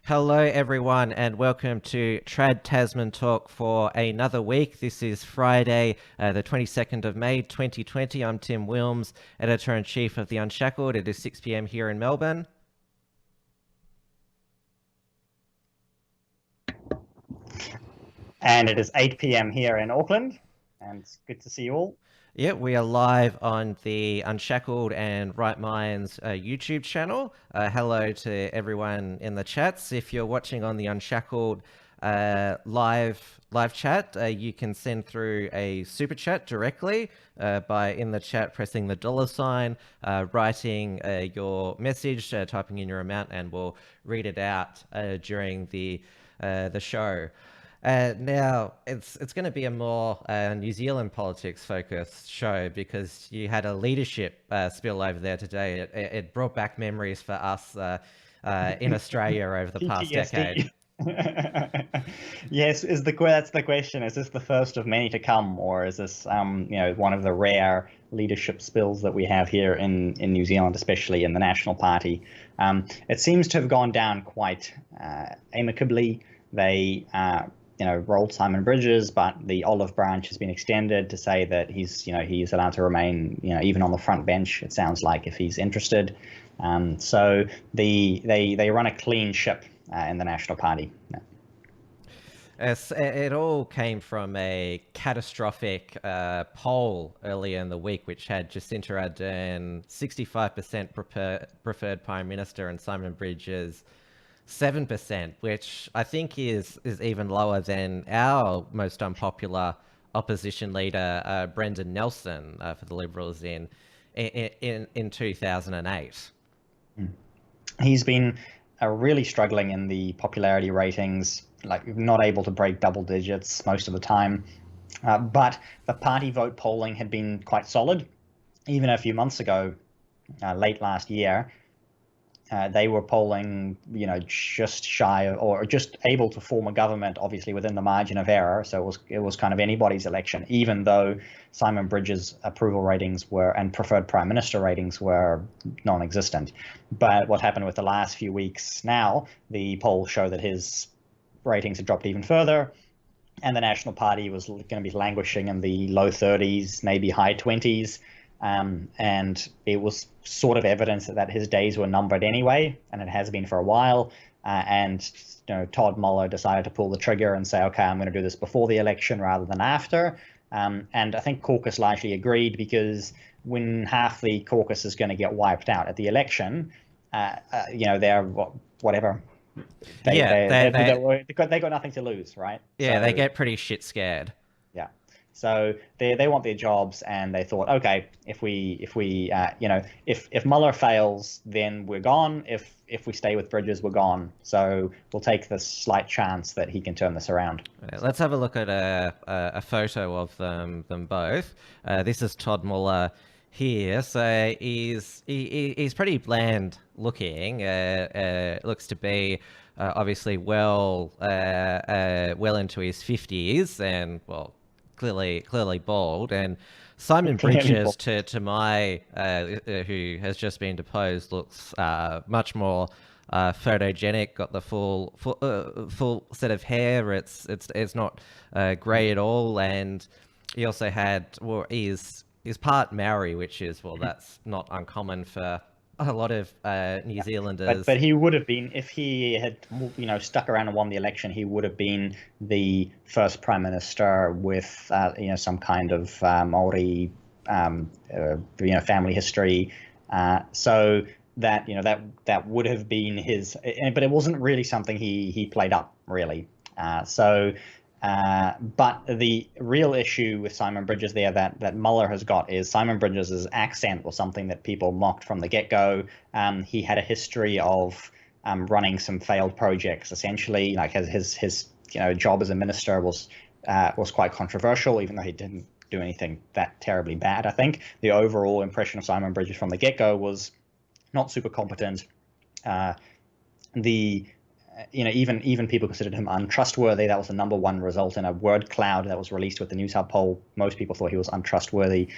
Hello, everyone, and welcome to Trad Tasman Talk for another week. This is Friday, the 22nd of May, 2020. I'm Tim Wilms, Editor-in-Chief of The Unshackled. It is 6 p.m. here in Melbourne. And it is 8 p.m. here in Auckland, and it's good to see you all. Yeah, we are live on the Unshackled and Right Minds YouTube channel. Hello to everyone in the chats. If you're watching on the Unshackled live chat, you can send through a super chat directly by in the chat pressing the $sign, writing your message, typing in your amount, and we'll read it out during the show. Now, it's going to be a more New Zealand politics focused show because you had a leadership spill over there today. It brought back memories for us in Australia over the past decade. Yes, that's the question. Is this the first of many to come, or is this one of the rare leadership spills that we have here in New Zealand, especially in the National Party? It seems to have gone down quite amicably. They rolled Simon Bridges, but the olive branch has been extended to say that he's allowed to remain, even on the front bench, it sounds like, if he's interested. So they run a clean ship in the National Party. Yeah. It all came from a catastrophic poll earlier in the week, which had Jacinta Ardern 65% preferred Prime Minister and Simon Bridges 7%, which I think is even lower than our most unpopular opposition leader, Brendan Nelson, for the Liberals in 2008. He's been really struggling in the popularity ratings, like not able to break double digits most of the time. But the party vote polling had been quite solid. Even a few months ago, late last year, they were polling, just shy or just able to form a government, obviously within the margin of error. So it was kind of anybody's election, even though Simon Bridges' approval ratings and preferred prime minister ratings were non-existent. But what happened with the last few weeks now, the polls show that his ratings had dropped even further, and the National Party was going to be languishing in the low 30s, maybe high 20s. And it was sort of evidence that his days were numbered anyway, and it has been for a while. And Todd Muller decided to pull the trigger and say, okay, I'm going to do this before the election rather than after. And I think caucus largely agreed, because when half the caucus is going to get wiped out at the election, they're whatever. They got nothing to lose, right? Yeah, so they get pretty shit scared. Yeah. So they want their jobs, and they thought, okay, if Muller fails, then we're gone. If we stay with Bridges, we're gone. So we'll take this slight chance that he can turn this around. Let's have a look at a photo of them both. This is Todd Muller here. So he's pretty bland looking. Looks to be obviously well into his 50s, and clearly bald. And Simon Bridges, to my who has just been deposed, looks much more photogenic. Got the full set of hair. It's not grey at all. And he also had he's part Maori, which is that's not uncommon for a lot of New Zealanders. But he would have been, if he had stuck around and won the election, he would have been the first prime minister with some kind of Maori family history. So that would have been his, but it wasn't really something he played up really. But the real issue with Simon Bridges there that Muller has got is Simon Bridges' accent was something that people mocked from the get-go. He had a history of running some failed projects, essentially. Like his job as a minister was quite controversial, even though he didn't do anything that terribly bad. I think the overall impression of Simon Bridges from the get-go was not super competent. Even people considered him untrustworthy. That was the number one result in a word cloud that was released with the News Hub poll. Most people thought he was untrustworthy.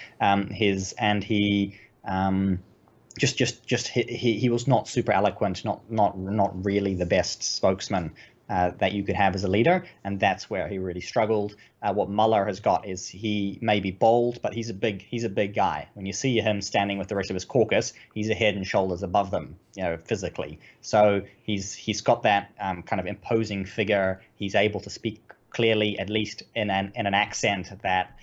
just he was not super eloquent, not really the best spokesman that you could have as a leader, and that's where he really struggled. What Muller has got is he may be bold, but he's a big guy. When you see him standing with the rest of his caucus, he's a head and shoulders above them, physically. So he's got that kind of imposing figure. He's able to speak clearly, at least in an accent that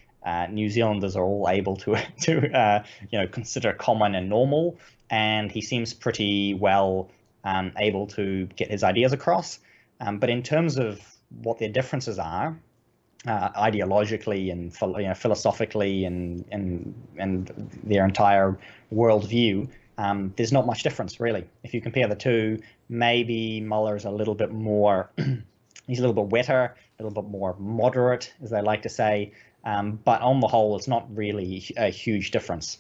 New Zealanders are all able to consider common and normal, and he seems pretty well able to get his ideas across. But in terms of what their differences are, ideologically and philosophically and their entire worldview, there's not much difference really. If you compare the two, maybe Muller's a little bit more, he's a little bit wetter, a little bit more moderate, as they like to say. But on the whole, it's not really a huge difference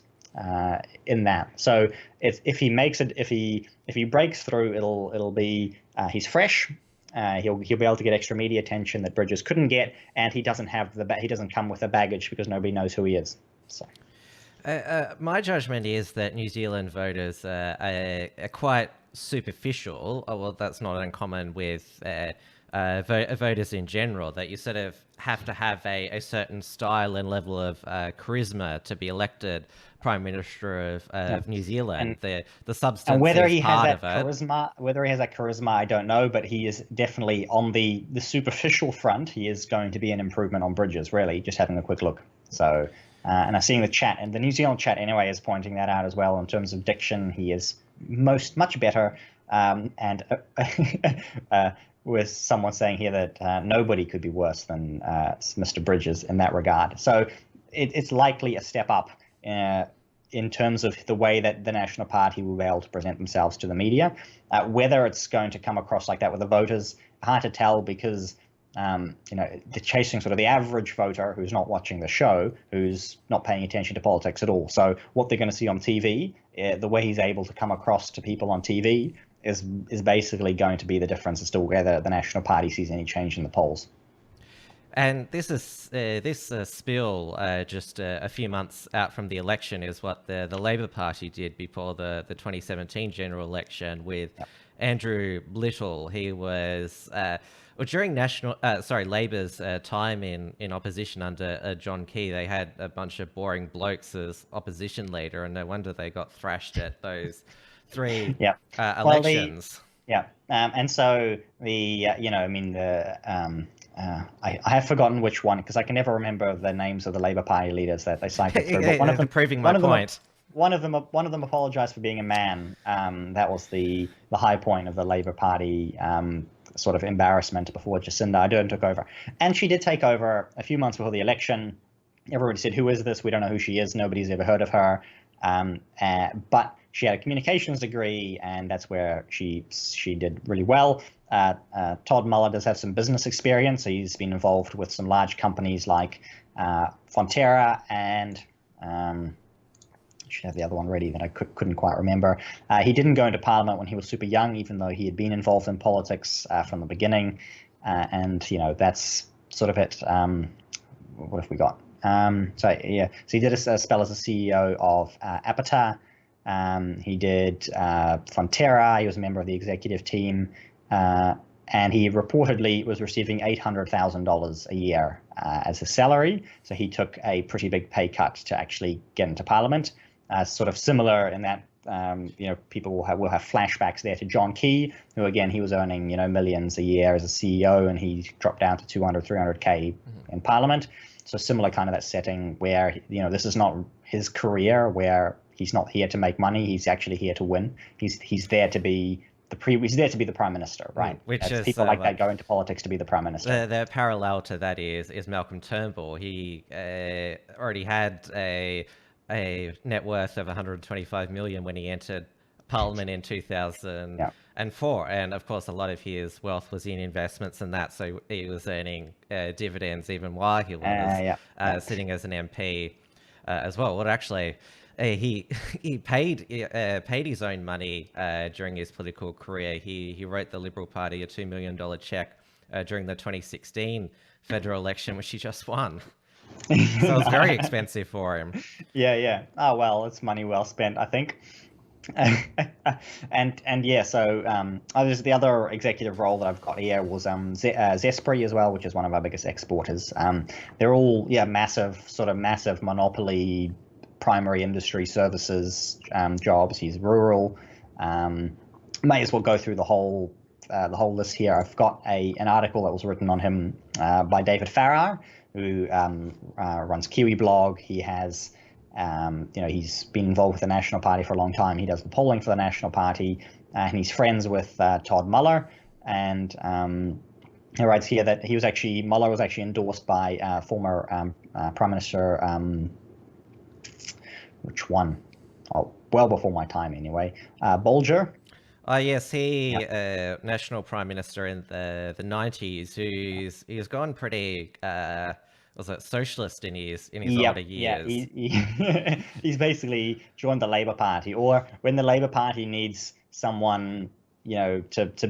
in that. So if he makes it, if he breaks through, it'll be he's fresh. He'll be able to get extra media attention that Bridges couldn't get, and he doesn't come with the baggage because nobody knows who he is. So. My judgment is that New Zealand voters are quite superficial. Oh, well, that's not uncommon with voters in general, that you sort of have to have a certain style and level of charisma to be elected Prime Minister of New Zealand. The substance and whether is he part has of that it. charisma, whether he has that charisma, I don't know, but he is definitely on the superficial front. He is going to be an improvement on Bridges, really, just having a quick look. So, and I'm seeing the chat, and the New Zealand chat anyway is pointing that out as well. In terms of diction, he is much better. And with someone saying here that nobody could be worse than Mr. Bridges in that regard. So it's likely a step up in terms of the way that the National Party will be able to present themselves to the media. Whether it's going to come across like that with the voters, hard to tell, because they're chasing sort of the average voter who's not watching the show, who's not paying attention to politics at all. So what they're going to see on TV, the way he's able to come across to people on TV, is basically going to be the difference as to whether the National Party sees any change in the polls. And this spill just a few months out from the election is what the Labor Party did before the 2017 general election with Andrew Little. He was during Labor's time in opposition under John Key. They had a bunch of boring blokes as opposition leader, and no wonder they got thrashed at those three elections. And so I have forgotten which one, because I can never remember the names of the Labor Party leaders that they cycled through. But one of them, proving my point. One of them apologized for being a man. That was the high point of the Labor Party sort of embarrassment before Jacinda Ardern took over. And she did take over a few months before the election. Everybody said, "Who is this? We don't know who she is. Nobody's ever heard of her." But she had a communications degree, and that's where she did really well. Todd Muller does have some business experience. So he's been involved with some large companies like Fonterra and I should have the other one ready that I couldn't quite remember. He didn't go into Parliament when he was super young, even though he had been involved in politics from the beginning. And that's sort of it. What have we got? So he did a spell as a CEO of Apata. He did Fonterra. He was a member of the executive team, and he reportedly was receiving $800,000 a year as his salary. So he took a pretty big pay cut to actually get into Parliament. Sort of similar in that people will have flashbacks there to John Key, who again he was earning millions a year as a CEO, and he dropped down to 300K in Parliament. So similar kind of that setting where this is not his career, where he's not here to make money. He's actually here to win. He's there to be he's there to be the prime minister, right? Which is people like that go into politics to be the prime minister. The parallel to that is Malcolm Turnbull. He already had a net worth of 125 million when he entered Parliament in 2004, and of course a lot of his wealth was in investments and that. So he was earning dividends even while he was sitting as an MP as well. Well, actually. He paid his own money during his political career. He wrote the Liberal Party a $2 million check during the 2016 federal election, which he just won. So it was very expensive for him. Yeah. Oh, well, it's money well spent, I think. And yeah, so there's the other executive role that I've got here was Zespri as well, which is one of our biggest exporters. They're all massive monopoly primary industry services jobs. He's rural. May as well go through the whole list here. I've got an article that was written on him by David Farrar, who runs Kiwi Blog. He has he's been involved with the National Party for a long time. He does the polling for the National Party, and he's friends with Todd Muller. And he writes here that Muller was actually endorsed by former Prime Minister, which one? Oh, well before my time anyway. Bolger. Oh yes, he national prime minister in the 90s, he's gone pretty was it socialist in his older years. Yeah, he's basically joined the Labour Party, or when the Labour Party needs someone, to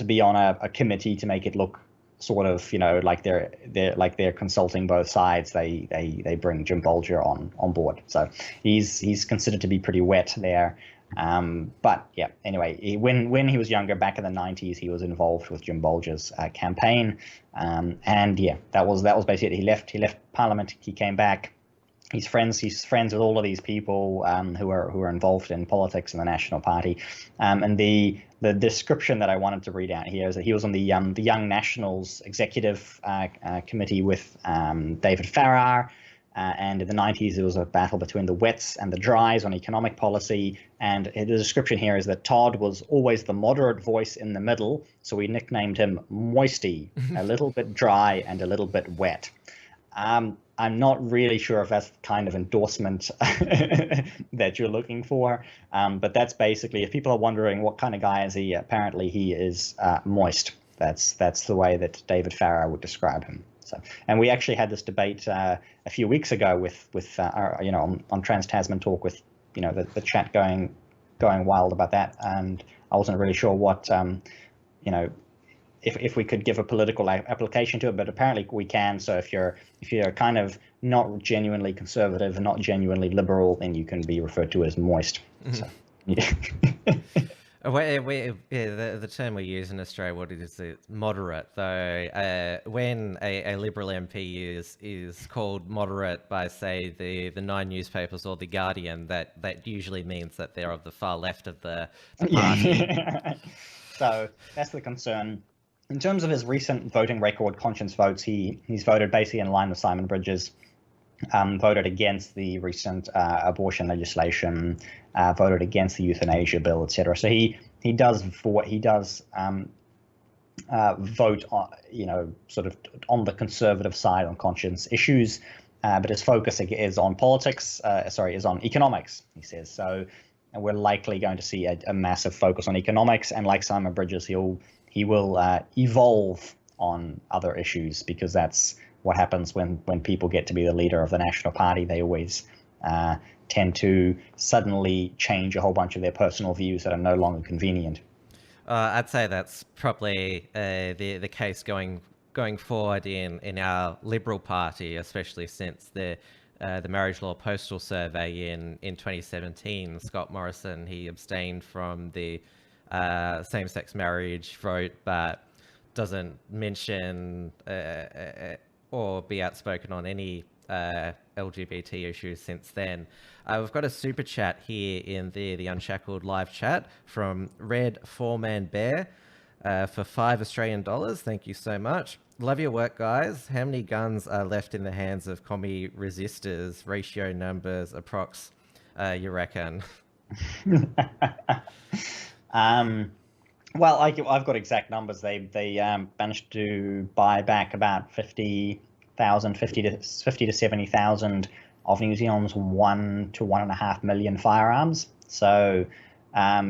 be on a committee to make it look sort of, like they're consulting both sides, they bring Jim Bolger on board. So he's considered to be pretty wet there. But yeah, anyway, when he was younger, back in the 90s, he was involved with Jim Bolger's campaign. And yeah, that was basically it. He left Parliament. He came back. He's friends with all of these people who are involved in politics in the National Party. And the description that I wanted to read out here is that he was on the Young Nationals Executive Committee with David Farrar. And in the 90s, there was a battle between the wets and the dries on economic policy. And the description here is that Todd was always the moderate voice in the middle, so we nicknamed him Moisty, a little bit dry and a little bit wet. I'm not really sure if that's the kind of endorsement that you're looking for, but that's basically, if people are wondering what kind of guy is he, apparently he is moist. That's the way that David Farrar would describe him. So, and we actually had this debate a few weeks ago with on Trans Tasman Talk, with the chat going wild about that, and I wasn't really sure what if we could give a political application to it, but apparently we can. So if you're kind of not genuinely conservative and not genuinely liberal, then you can be referred to as moist. Mm-hmm. So, yeah. The term we use in Australia, what is it? Moderate, though. When a Liberal MP is called moderate by, say, the Nine newspapers or the Guardian, that usually means that they're of the far left of the party. Yeah. So that's the concern. In terms of his recent voting record, conscience votes, he's voted basically in line with Simon Bridges. Voted against the recent abortion legislation, voted against the euthanasia bill, etc. So he does vote on, sort of on the conservative side on conscience issues, but his focus is on politics. Is on economics. He says so. And we're likely going to see a massive focus on economics, and like Simon Bridges, he will evolve on other issues, because that's what happens when people get to be the leader of the National Party. They always tend to suddenly change a whole bunch of their personal views that are no longer convenient. I'd say that's probably the case going forward in our Liberal Party, especially since the marriage law postal survey in 2017. Scott Morrison, he abstained from the same-sex marriage vote, but doesn't mention or be outspoken on any LGBT issues since then. We've got a super chat here in the Unshackled live chat from Red 4-Man Bear for $5 Australian. Thank you so much. Love your work, guys. How many guns are left in the hands of commie resistors? Ratio numbers, approx, you reckon? Well, I've got exact numbers. They managed to buy back about 50 to 70,000 of New Zealand's 1 to 1.5 million firearms. So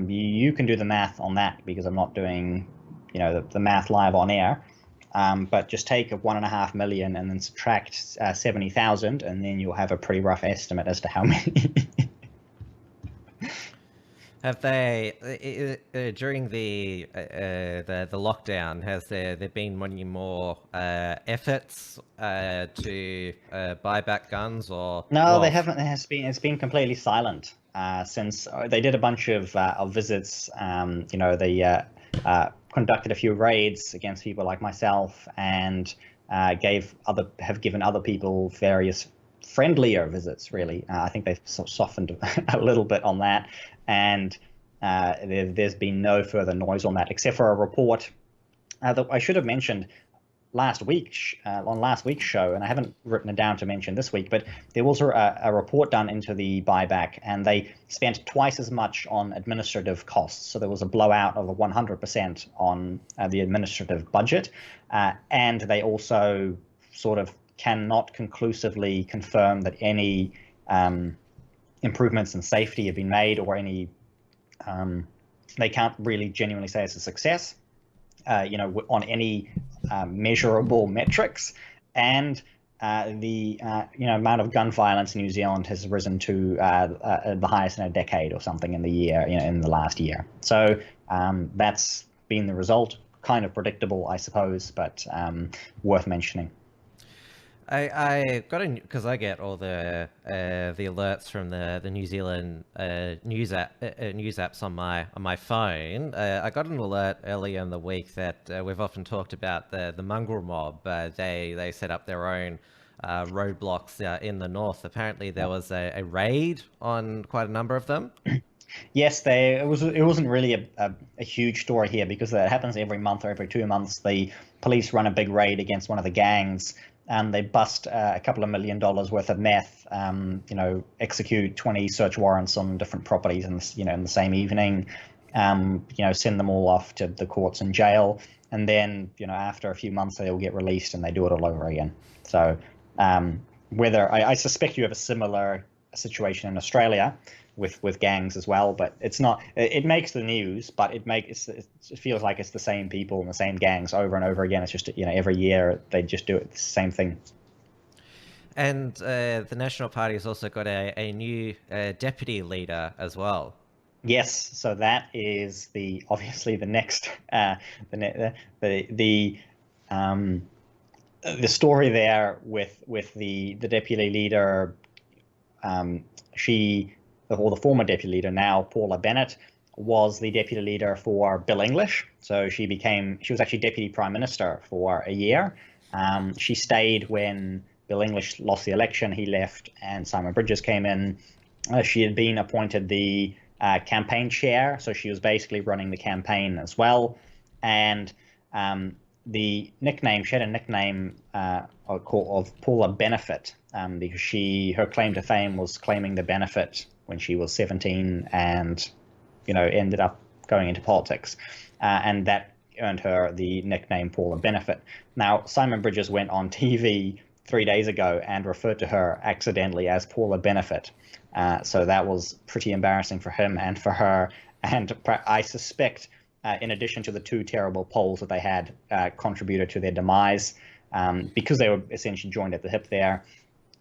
you can do the math on that, because I'm not doing the math live on air. But just take 1.5 million and then subtract 70,000, and then you'll have a pretty rough estimate as to how many. Have they, during the lockdown, has there been any more efforts to buy back guns, or? No, they haven't. It's been completely silent. since they did a bunch of visits. They conducted a few raids against people like myself, and have given other people various friendlier visits. Really, I think they've softened a little bit on that, and there's been no further noise on that, except for a report that I should have mentioned last week on last week's show, and I haven't written it down to mention this week, but there was a report done into the buyback, and they spent twice as much on administrative costs. So there was a blowout of 100% on the administrative budget, and they also sort of cannot conclusively confirm that any improvements in safety have been made, or any they can't really genuinely say it's a success, on any measurable metrics. And the amount of gun violence in New Zealand has risen to the highest in a decade or something in the last year. So that's been the result. Kind of predictable, I suppose, but worth mentioning. I got because I get all the alerts from the New Zealand news apps on my phone. I got an alert earlier in the week that we've often talked about the mongrel mob. They set up their own roadblocks in the north. Apparently, there was a raid on quite a number of them. Yes, it wasn't really a huge story here, because that happens every month or every 2 months. The police run a big raid against one of the gangs, and they bust a couple of $1 million worth of meth, execute 20 search warrants on different properties in the same evening, send them all off to the courts and jail. And then, after a few months, they all get released and they do it all over again. So I suspect you have a similar situation in Australia with gangs as well, but it's not. It makes the news, but it feels like it's the same people and the same gangs over and over again. It's just every year they just do it the same thing. And the National Party has also got a new deputy leader as well. Yes, so that is obviously the next the story there with the deputy leader. The former deputy leader, now Paula Bennett, was the deputy leader for Bill English. So she was actually deputy prime minister for a year. She stayed when Bill English lost the election. He left, and Simon Bridges came in. She had been appointed the campaign chair, so she was basically running the campaign as well. And she had a nickname of Paula Benefit, because her claim to fame was claiming the benefit when she was 17 and ended up going into politics, and that earned her the nickname Paula Benefit. Now, Simon Bridges went on TV 3 days ago and referred to her accidentally as Paula Benefit, so that was pretty embarrassing for him and for her, and I suspect in addition to the two terrible polls that they had, contributed to their demise, because they were essentially joined at the hip there.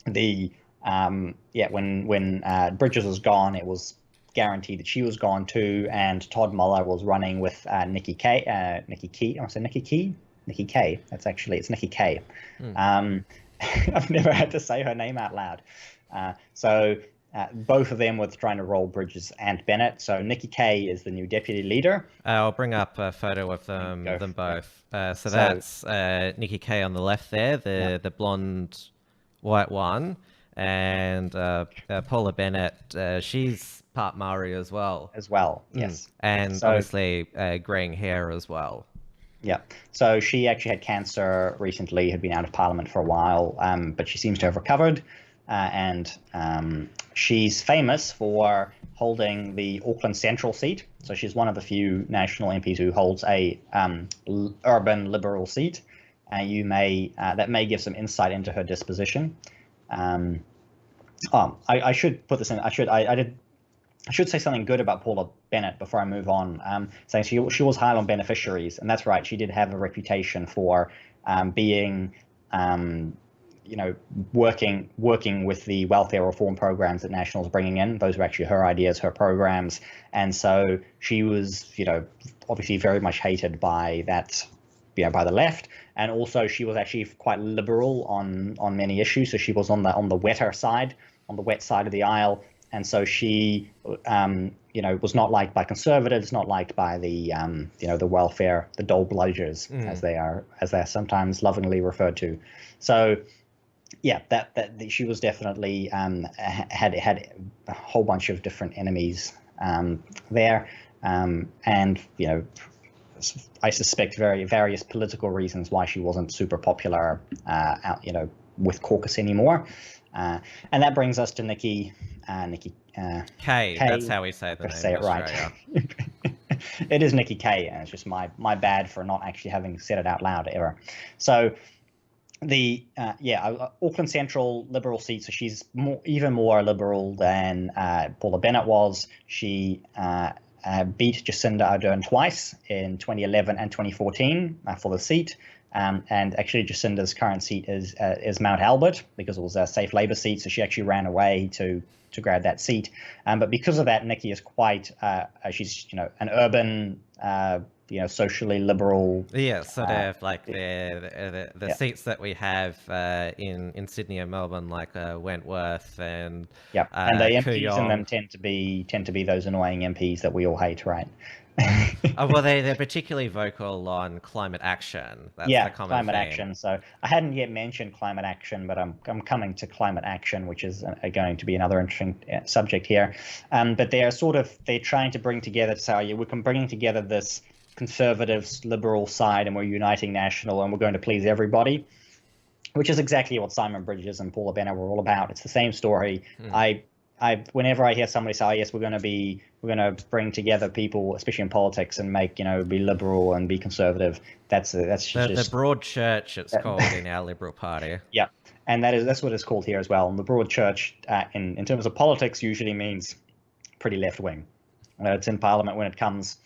When Bridges was gone, it was guaranteed that she was gone too, and Todd Muller was running with Nikki Kay. I want to say Nikki Key. Nikki Kay. It's Nikki Kay. I've never had to say her name out loud. So both of them were trying to roll Bridges and Bennett. So Nikki Kay is the new deputy leader. I'll bring up a photo of them both. So that's Nikki Kay on the left there, the blonde white one, and Paula Bennett. She's part Maori as well. Yes. And obviously greying hair as well. Yeah. So she actually had cancer recently, had been out of Parliament for a while, but she seems to have recovered. And she's famous for holding the Auckland Central seat. So she's one of the few national MPs who holds a urban Liberal seat. That may give some insight into her disposition. I should put this in. I should say something good about Paula Bennett before I move on. Saying she was high on beneficiaries, and that's right. She did have a reputation for being working with the welfare reform programs that National's bringing in. Those were actually her ideas, her programs, and so she was, obviously very much hated by that, by the left, and also she was actually quite liberal on many issues. So she was on the wet side of the aisle, and so she, was not liked by conservatives, not liked by the, the welfare, the dole bludgers, as they're sometimes lovingly referred to. So, yeah, that she was definitely had a whole bunch of different enemies there, and I suspect various political reasons why she wasn't super popular with caucus anymore. And that brings us to Nikki K. That's how we say the name. Say it right. It is Nikki K, and it's just my bad for not actually having said it out loud ever. So the Auckland Central Liberal seat. So she's even more liberal than Paula Bennett was. She beat Jacinda Ardern twice in 2011 and 2014 for the seat. And actually, Jacinda's current seat is Mount Albert, because it was a safe Labour seat. So she actually ran away to grab that seat. But because of that, Nikki is quite she's an urban socially liberal. Yeah, sort of like the seats that we have in Sydney and Melbourne, like Wentworth and and the MPs in them tend to be those annoying MPs that we all hate, right? Well, they're particularly vocal on climate action. That's the common climate theme. action. So I hadn't yet mentioned climate action, but I'm coming to climate action, which is going to be another interesting subject here. But they're trying to bring together. So we're bringing together this conservatives, liberal side, and we're uniting national, and we're going to please everybody, which is exactly what Simon Bridges and Paula Bennett were all about. It's the same story. Whenever I hear somebody say, "Oh, yes, we're going to bring together people, especially in politics, and make be liberal and be conservative," that's just the broad church. It's called in our Liberal Party. Yeah, and that's what it's called here as well. And the broad church, in terms of politics, usually means pretty left wing. It's in Parliament when it comes.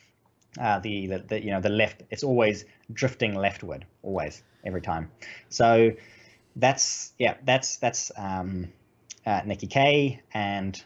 The left. It's always drifting leftward, always, every time. So that's Nikki K, and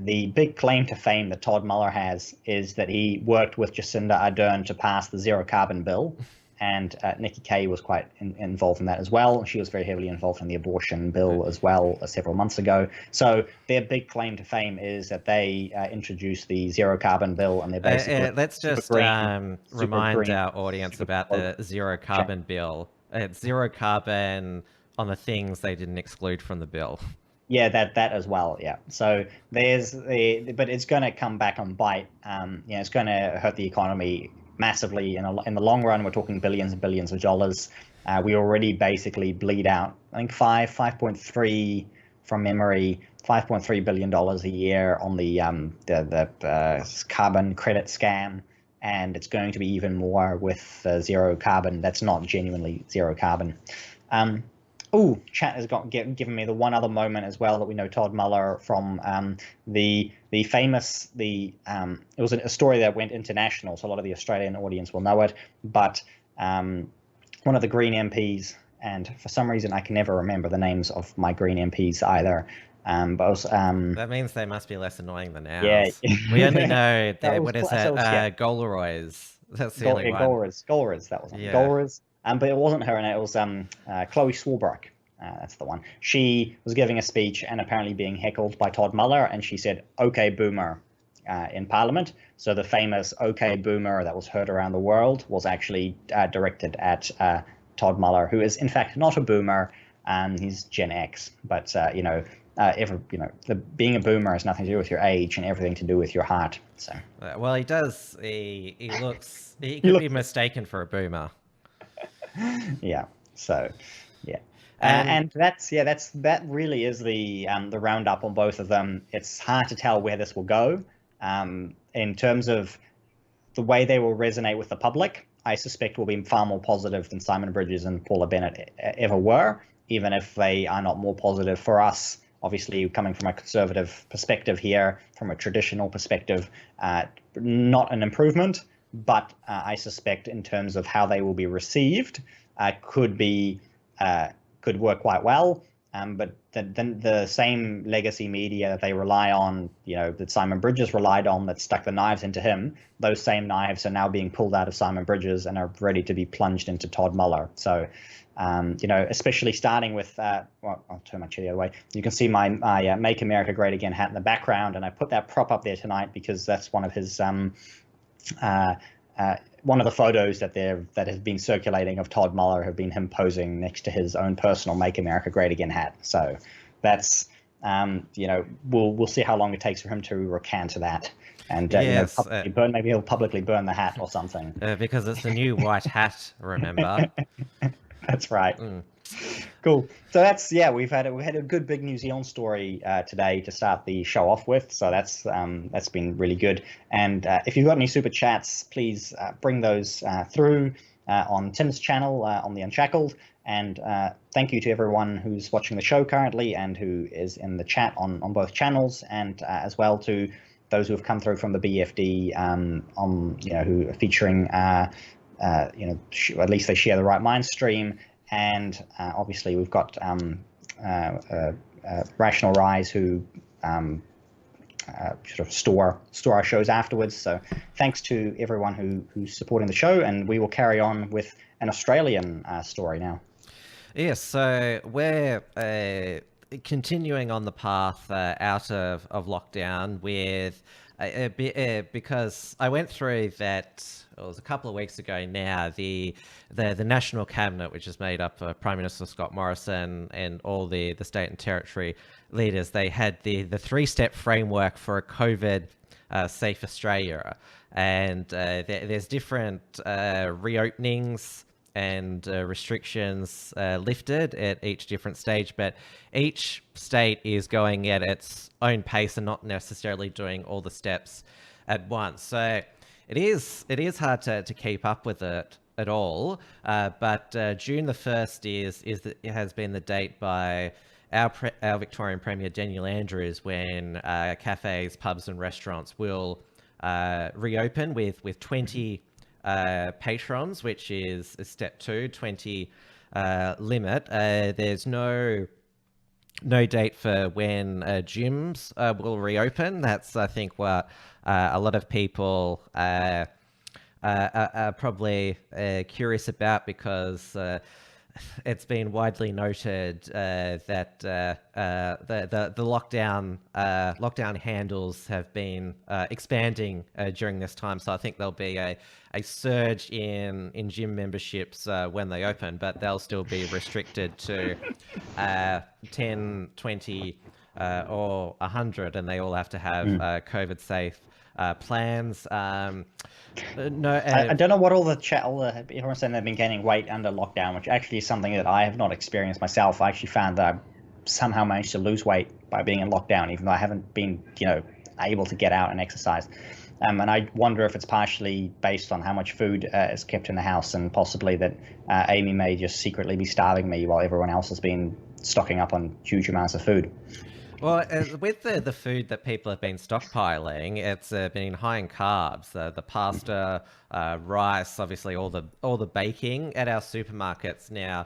the big claim to fame that Todd Muller has is that he worked with Jacinda Ardern to pass the zero carbon bill, and Nikki K was quite involved in that as well. She was very heavily involved in the abortion bill as well several months ago. So their big claim to fame is that they introduced the zero carbon bill, and they're basically let's just remind our audience about the zero carbon bill. It's zero carbon on the things they didn't exclude from the bill. Yeah, that as well. Yeah. So but it's going to come back and bite. It's going to hurt the economy massively in the long run. We're talking billions and billions of dollars. We already basically bleed out, I think 5.3 from memory, $5.3 billion a year on the carbon credit scam, and it's going to be even more with zero carbon. That's not genuinely zero carbon. Chat has given me the one other moment as well that we know Todd Muller from the famous it was a story that went international, so a lot of the Australian audience will know it. But one of the Green MPs, and for some reason I can never remember the names of my Green MPs either. But it was, that means they must be less annoying than ours. Yeah, we only know Golroy's. That's the only one. Golroy's. That was Golroy's. But it wasn't her, and it was Chloe Swarbrick. That's the one. She was giving a speech and apparently being heckled by Todd Muller, and she said, "Okay, boomer," in Parliament. So the famous "Okay, boomer" that was heard around the world was actually directed at Todd Muller, who is in fact not a boomer. He's Gen X, but being a boomer has nothing to do with your age and everything to do with your heart. So well, he does. He could be mistaken for a boomer. Yeah. So, yeah. And that really is the roundup on both of them. It's hard to tell where this will go. In terms of the way they will resonate with the public, I suspect will be far more positive than Simon Bridges and Paula Bennett ever were, even if they are not more positive for us. Obviously, coming from a conservative perspective here, from a traditional perspective, not an improvement, but I suspect in terms of how they will be received, could work quite well. But then the same legacy media that they rely on, that Simon Bridges relied on, that stuck the knives into him, those same knives are now being pulled out of Simon Bridges and are ready to be plunged into Todd Muller. So, especially starting with, well, I'll turn my chair the other way. You can see my Make America Great Again hat in the background, and I put that prop up there tonight because that's one of his one of the photos that have been circulating of Todd Muller have been him posing next to his own personal Make America Great Again hat. So that's we'll see how long it takes for him to recant that, and Yes, maybe he'll publicly burn the hat or something. Because it's the new white hat, remember? That's right. Cool. So that's we had a good big New Zealand story today to start the show off with. So that's been really good. And if you've got any super chats, please bring those through on Tim's channel on the Unshackled. And thank you to everyone who's watching the show currently and who is in the chat on both channels, and as well to those who have come through from the BFD who are featuring at least they share the Right Mind stream. And obviously we've got Rational Rise who sort of store our shows afterwards. So thanks to everyone who's supporting the show, and we will carry on with an Australian story now. Yes, so we're continuing on the path out of lockdown with because I went through that. It was a couple of weeks ago now. The National Cabinet, which is made up of Prime Minister Scott Morrison and all the state and territory leaders, they had the 3-step framework for a COVID safe Australia, and there's different reopenings and restrictions lifted at each different stage, but each state is going at its own pace and not necessarily doing all the steps at once. So it is hard to keep up with it at all. But June the 1st has been the date by our Victorian Premier Daniel Andrews when cafes, pubs, and restaurants will reopen with 20 patrons, which is step 2, 20 limit. There's no date for when gyms will reopen. That's, I think, what a lot of people are probably curious about, because it's been widely noted that the lockdown handles have been expanding during this time. So I think there'll be a surge in gym memberships when they open, but they'll still be restricted to 10, 20, or 100, and they all have to have COVID safe plans. I don't know what all the everyone's saying they've been gaining weight under lockdown, which actually is something that I have not experienced myself. I actually found that I somehow managed to lose weight by being in lockdown, even though I haven't been, able to get out and exercise. And I wonder if it's partially based on how much food is kept in the house, and possibly that Amy may just secretly be starving me while everyone else has been stocking up on huge amounts of food. Well, with the food that people have been stockpiling, it's been high in carbs. The pasta, rice, obviously all the baking at our supermarkets now.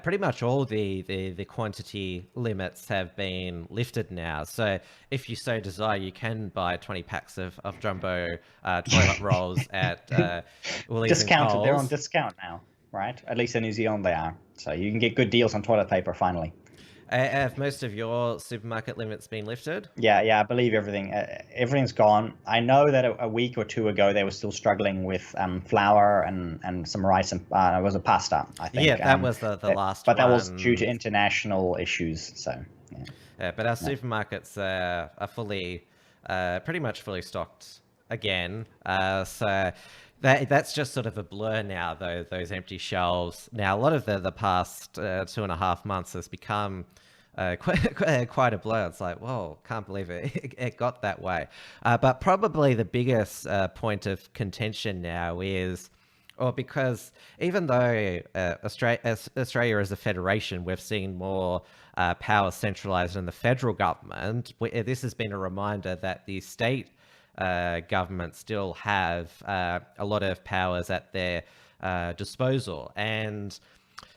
Pretty much all the quantity limits have been lifted now. So if you so desire, you can buy 20 packs of jumbo toilet rolls at Williams discounted. and Coles. They're on discount now, right? At least in New Zealand they are. So you can get good deals on toilet paper finally. Have most of your supermarket limits been lifted? Yeah, I believe everything's gone. I know that a week or two ago they were still struggling with flour and some rice, and it was a pasta, I think. Yeah, that was the last but one. That was due to international issues, so... Yeah, but our supermarkets are pretty much fully stocked again. So that's just sort of a blur now, though, those empty shelves. Now, a lot of the past 2.5 months has become quite a blur. It's like, whoa, can't believe it got that way. But probably the biggest point of contention now is, because even though Australia is a federation, we've seen more power centralised in the federal government. This has been a reminder that the state governments still have a lot of powers at their disposal. And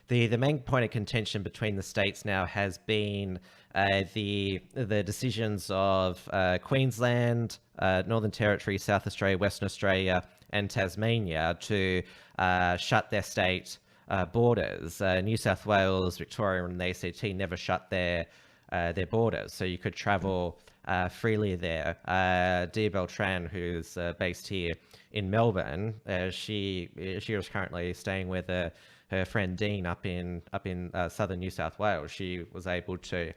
the main point of contention between the states now has been the decisions of Queensland, Northern Territory, South Australia, Western Australia, and Tasmania to shut their state borders. New South Wales, Victoria, and the ACT never shut their borders, so you could travel freely there. Dieuwe Beltran, who's based here in Melbourne, she was currently staying with her friend Dean up in southern New South Wales. She was able to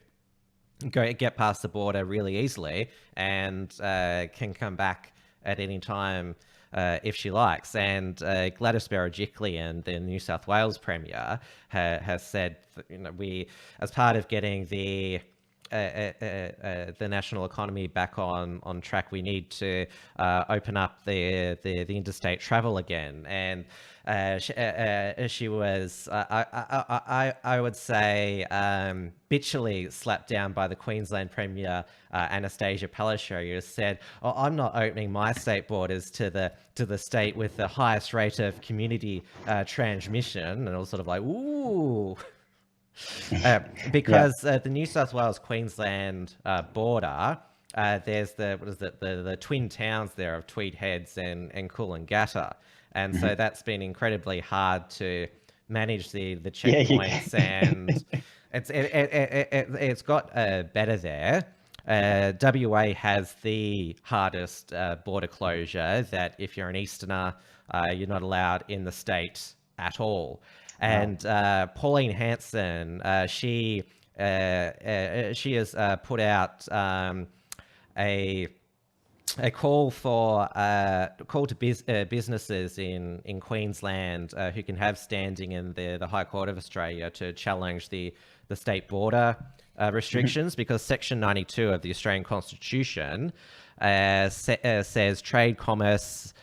get past the border really easily and can come back at any time if she likes. And Gladys Berejiklian, the New South Wales Premier, has said that, we, as part of getting the national economy back on track, we need to open up the interstate travel again. And she was, I would say, bitchily slapped down by the Queensland Premier Anastasia Palaszczuk, who said, "Oh, I'm not opening my state borders to the state with the highest rate of community transmission," and it was sort of like, ooh. Because the New South Wales Queensland border, there's the twin towns there of Tweed Heads and Coolangatta, and so that's been incredibly hard to manage the checkpoints, and it's got better there. WA has the hardest border closure, that if you're an Easterner, you're not allowed in the state at all. And Pauline Hanson, she has put out a call to businesses in Queensland who can have standing in the High Court of Australia to challenge the state border restrictions, because Section 92 of the Australian Constitution says trade, commerce,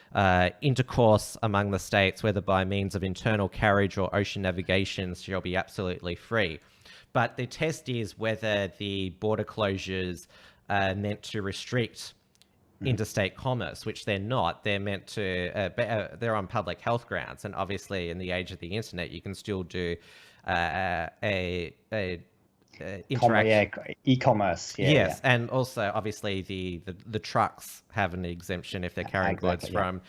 intercourse among the states, whether by means of internal carriage or ocean navigation, shall be absolutely free. But the test is whether the border closures are meant to restrict interstate commerce, which they're not. They're meant to, they're on public health grounds. And obviously, in the age of the internet, you can still do e-commerce. Yes, and also obviously the trucks have an exemption if they're carrying goods from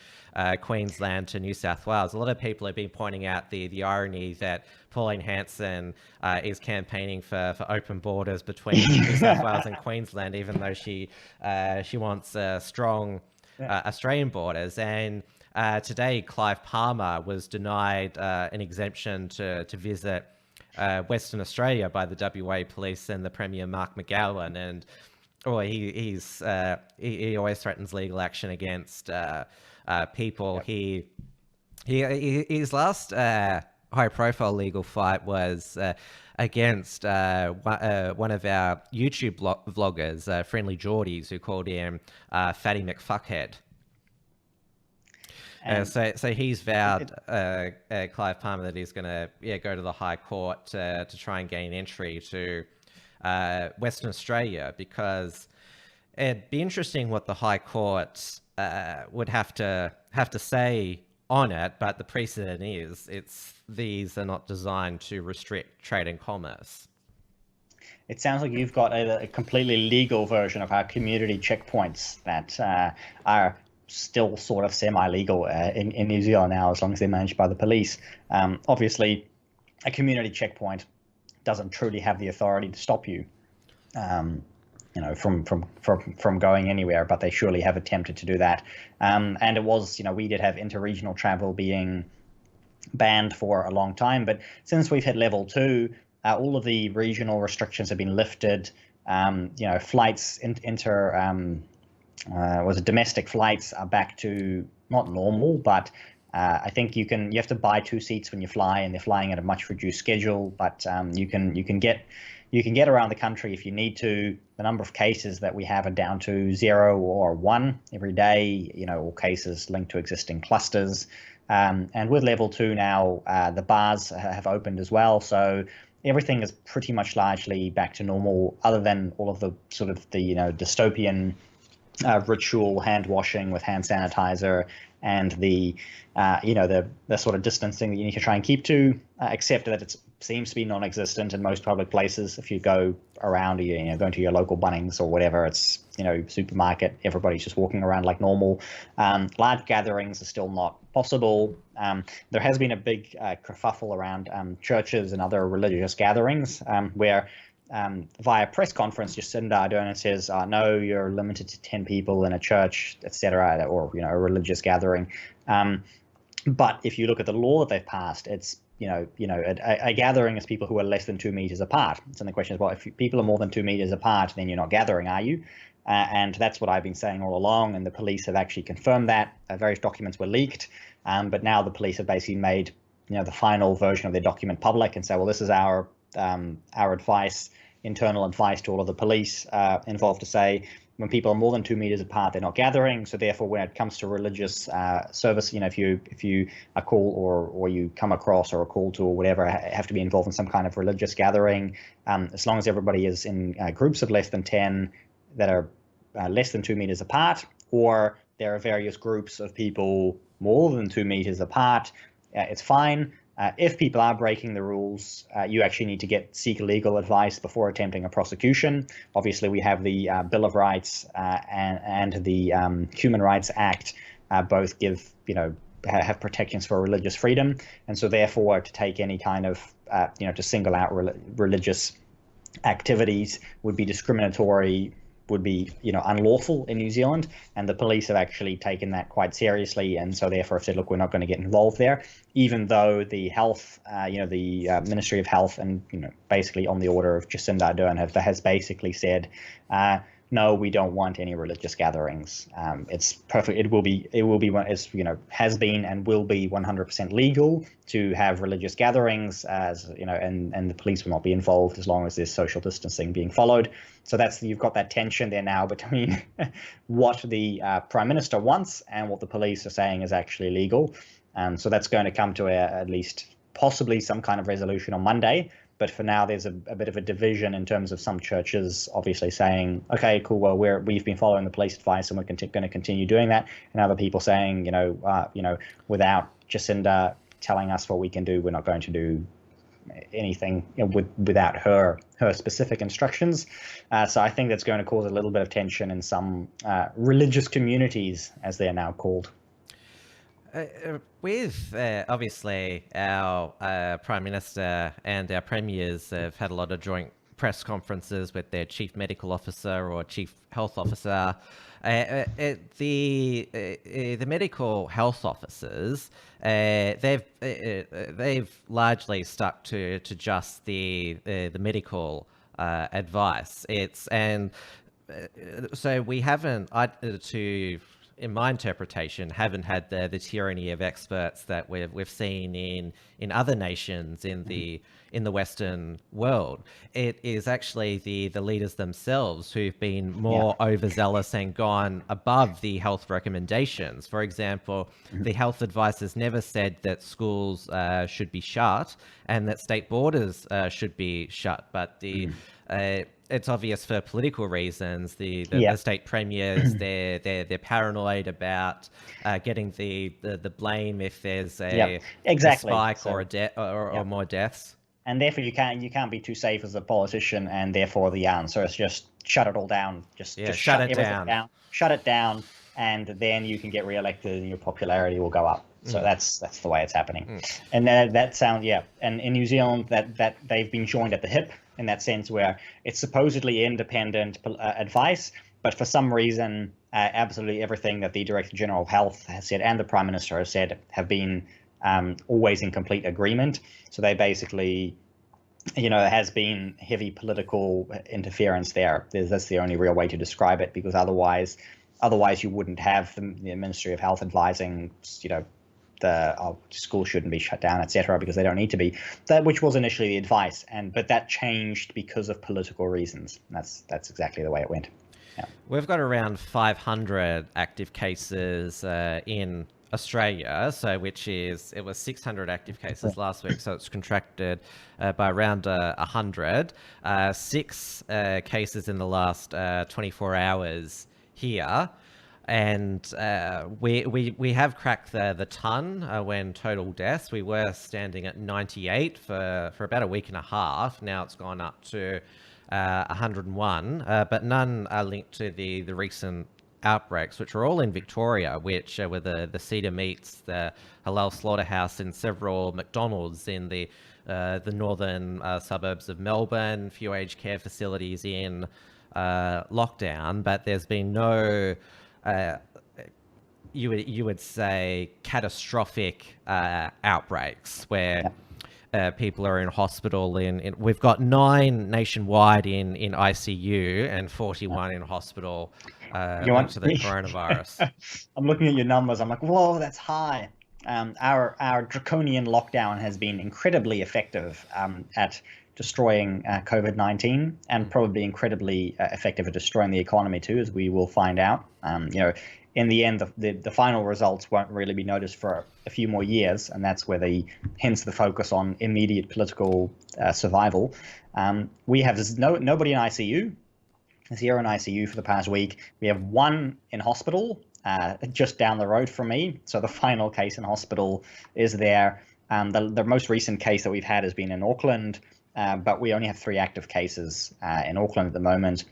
Queensland to New South Wales. A lot of people have been pointing out the irony that Pauline Hanson is campaigning for open borders between New South Wales and Queensland, even though she wants strong Australian borders. And today, Clive Palmer was denied an exemption to visit Western Australia by the WA police and the Premier Mark McGowan, and he always threatens legal action against people. His last high-profile legal fight was against one of our YouTube vloggers, Friendly Geordies, who called him Fatty McFuckhead. So he's vowed, Clive Palmer, that he's going to go to the High Court to try and gain entry to Western Australia, because it'd be interesting what the High Court would have to say on it. But the precedent is these are not designed to restrict trade and commerce. It sounds like you've got a completely legal version of our community checkpoints that are still sort of semi-legal in New Zealand now, as long as they're managed by the police. Obviously, a community checkpoint doesn't truly have the authority to stop you, from going anywhere, but they surely have attempted to do that. And it was, we did have interregional travel being banned for a long time, but since we've hit level 2, all of the regional restrictions have been lifted. Flights domestic flights are back to not normal, but I think you have to buy 2 seats when you fly, and they're flying at a much reduced schedule. But you can get around the country if you need to. The number of cases that we have are down to 0 or 1 every day. All cases linked to existing clusters. And with level 2 now, the bars have opened as well. So everything is pretty much largely back to normal, other than all of the sort of the dystopian ritual hand washing with hand sanitizer and the sort of distancing that you need to try and keep to, except that it seems to be non-existent in most public places. If you go around, going to your local Bunnings or whatever, it's supermarket, everybody's just walking around like normal. Large gatherings are still not possible. There has been a big kerfuffle around churches and other religious gatherings where via press conference, Jacinda Ardern says, no, you're limited to 10 people in a church, etc., or a religious gathering. But if you look at the law that they've passed, it's a gathering is people who are less than 2 meters apart. So the question is, well, if people are more than 2 meters apart, then you're not gathering, are you? And that's what I've been saying all along, and the police have actually confirmed that. Various documents were leaked, but now the police have basically made the final version of their document public and say, well, this is our advice, internal advice to all of the police involved, to say when people are more than 2 meters apart, they're not gathering. So therefore, when it comes to religious service, if you are called or you come across or are called to or whatever, have to be involved in some kind of religious gathering, as long as everybody is in groups of less than 10 that are less than 2 meters apart, or there are various groups of people more than 2 meters apart, it's fine. If people are breaking the rules, you actually need to seek legal advice before attempting a prosecution. Obviously, we have the Bill of Rights and the Human Rights Act both have protections for religious freedom, and so therefore to take any kind of to single out religious activities would be discriminatory, would be unlawful in New Zealand, and the police have actually taken that quite seriously, and so therefore have said, look, we're not going to get involved there, even though the health, the Ministry of Health, and basically on the order of Jacinda Ardern has basically said, no, we don't want any religious gatherings. It's perfect. It will be has been and will be 100% legal to have religious gatherings, and the police will not be involved as long as there's social distancing being followed. So you've got that tension there now between what the Prime Minister wants and what the police are saying is actually legal. So that's going to come to at least possibly some kind of resolution on Monday. But for now, there's a bit of a division in terms of some churches obviously saying, okay, cool, well, we've been following the police advice and we're going to continue doing that. And other people saying, without Jacinda telling us what we can do, we're not going to do anything without her specific instructions. So I think that's going to cause a little bit of tension in some religious communities, as they're now called. With obviously our Prime Minister and our Premiers have had a lot of joint press conferences with their Chief Medical Officer or Chief Health Officer. The medical health officers, they've largely stuck to just the medical advice. So we haven't in my interpretation, haven't had the tyranny of experts that we've seen in other nations in the Western world. It is actually the leaders themselves who've been more overzealous and gone above the health recommendations. For example, the health advice has never said that schools should be shut and that state borders should be shut, but it's obvious for political reasons. The state premiers, they're paranoid about getting the blame if there's a spike or a death or more deaths. And therefore, you can't be too safe as a politician, and therefore the answer is just shut it all down. Just shut it down. Shut it down, and then you can get reelected, and your popularity will go up. So that's the way it's happening. And that sounds And in New Zealand, that they've been joined at the hip in that sense, where it's supposedly independent advice, but for some reason, absolutely everything that the Director General of Health has said and the Prime Minister has said have been always in complete agreement. So they basically, there has been heavy political interference there. That's the only real way to describe it, because otherwise you wouldn't have the Ministry of Health advising, the schools shouldn't be shut down, etc., because they don't need to be. That which was initially the advice, but that changed because of political reasons. That's exactly the way it went. Yeah. We've got around 500 active cases in Australia, it was 600 active cases last week, so it's contracted by around 100. 6 cases in the last 24 hours here. And we have cracked the ton when total deaths. We were standing at 98 for about a week and a half. Now it's gone up to 101, but none are linked to the recent outbreaks, which are all in Victoria, which were the Cedar Meats, the Halal Slaughterhouse, and several McDonald's in the northern suburbs of Melbourne, few aged care facilities in lockdown, but there's been no you would say catastrophic outbreaks where people are in hospital. We've got 9 nationwide in ICU and 41 in hospital linked to the coronavirus. I'm looking at your numbers. I'm like, whoa, that's high. Our draconian lockdown has been incredibly effective at destroying COVID-19, and probably incredibly effective at destroying the economy too, as we will find out. In the end, the final results won't really be noticed for a few more years, and that's where hence the focus on immediate political survival. We have nobody in ICU, 0 in ICU for the past week. We have 1 in hospital, just down the road from me. So the final case in hospital is there. The most recent case that we've had has been in Auckland. But we only have 3 active cases in Auckland at the moment.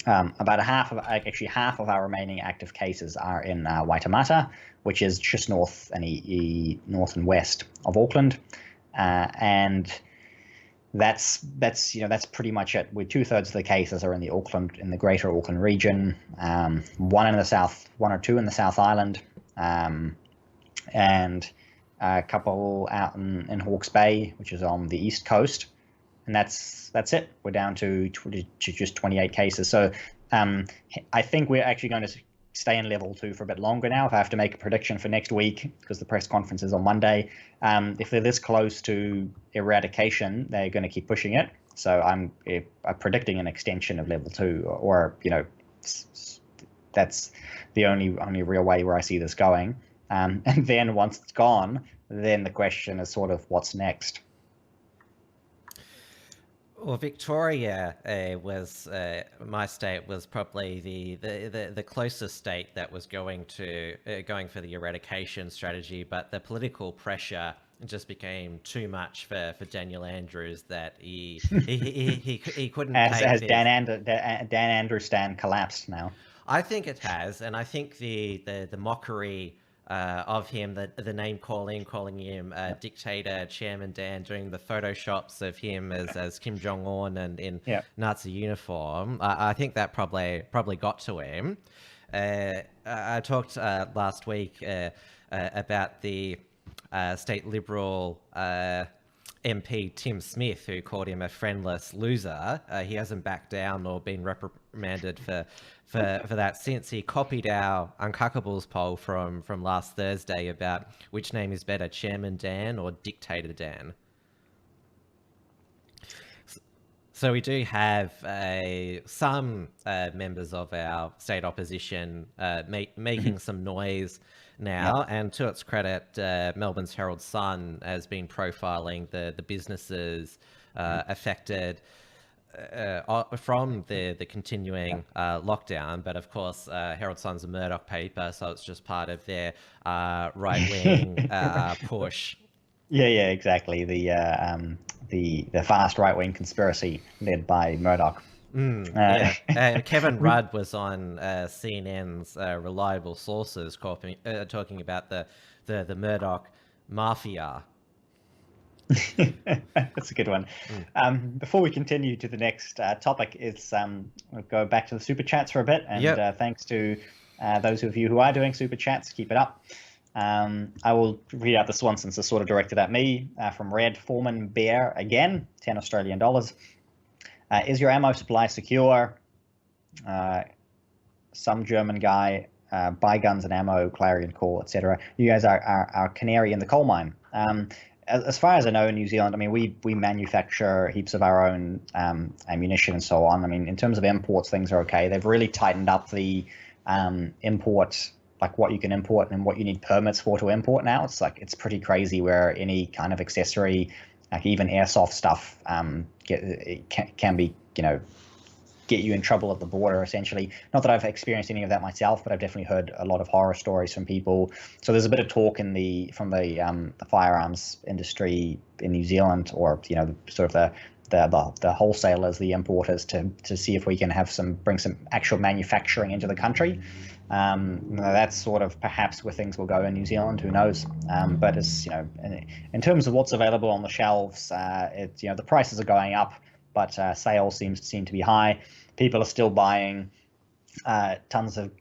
About half of our remaining active cases are in Waitemata, which is just north and west of Auckland, and that's pretty much it. With 2/3 of the cases are in the greater Auckland region, 1 in the south, 1 or 2 in the South Island, and a couple out in Hawke's Bay, which is on the east coast, and that's it. We're down to just 28 cases. So I think we're actually going to stay in level 2 for a bit longer now. If I have to make a prediction for next week, because the press conference is on Monday, if they're this close to eradication, they're going to keep pushing it. So I'm predicting an extension of level 2, or that's the only real way where I see this going. And then once it's gone, then the question is sort of what's next. Well, Victoria was my state was probably the closest state that was going for the eradication strategy, but the political pressure just became too much for Daniel Andrews, that he couldn't. As Dan Andrews stand collapsed now. I think it has, and I think the mockery of him, the name calling him dictator, Chairman Dan, doing the photoshops of him as Kim Jong-un and in Nazi uniform, I think that probably got to him. I talked last week about the state Liberal MP Tim Smith, who called him a friendless loser. He hasn't backed down or been reprimanded for that since. He copied our Uncuckables poll from last Thursday about which name is better, Chairman Dan or Dictator Dan. So we do have some members of our state opposition making some noise now, and to its credit, Melbourne's Herald Sun has been profiling the businesses affected from the continuing lockdown. But of course, Herald Sun's a Murdoch paper, so it's just part of their right-wing push. Yeah, exactly. The fast right-wing conspiracy led by Murdoch. Kevin Rudd was on CNN's Reliable Sources talking about the Murdoch mafia. That's a good one. Before we continue to the next topic, we'll go back to the super chats for a bit, and thanks to those of you who are doing super chats. Keep it up. I will read out this one since it's sort of directed at me, from Red Foreman Bear again, 10 Australian dollars. Is your ammo supply secure? Some German guy, buy guns and ammo, clarion call, etc. You guys are our canary in the coal mine. As far as I know, in New Zealand, I mean, we manufacture heaps of our own ammunition and so on. I mean, in terms of imports, things are okay. They've really tightened up the import, like what you can import and what you need permits for to import now. It's pretty crazy where any kind of accessory, like even airsoft stuff, can be get you in trouble at the border, essentially. Not that I've experienced any of that myself, but I've definitely heard a lot of horror stories from people. So there's a bit of talk from the firearms industry in New Zealand, or sort of the wholesalers, the importers, to see if we can bring some actual manufacturing into the country. That's sort of perhaps where things will go in New Zealand. Who knows? But as in terms of what's available on the shelves, the prices are going up, but sales seem to be high. People are still buying tons of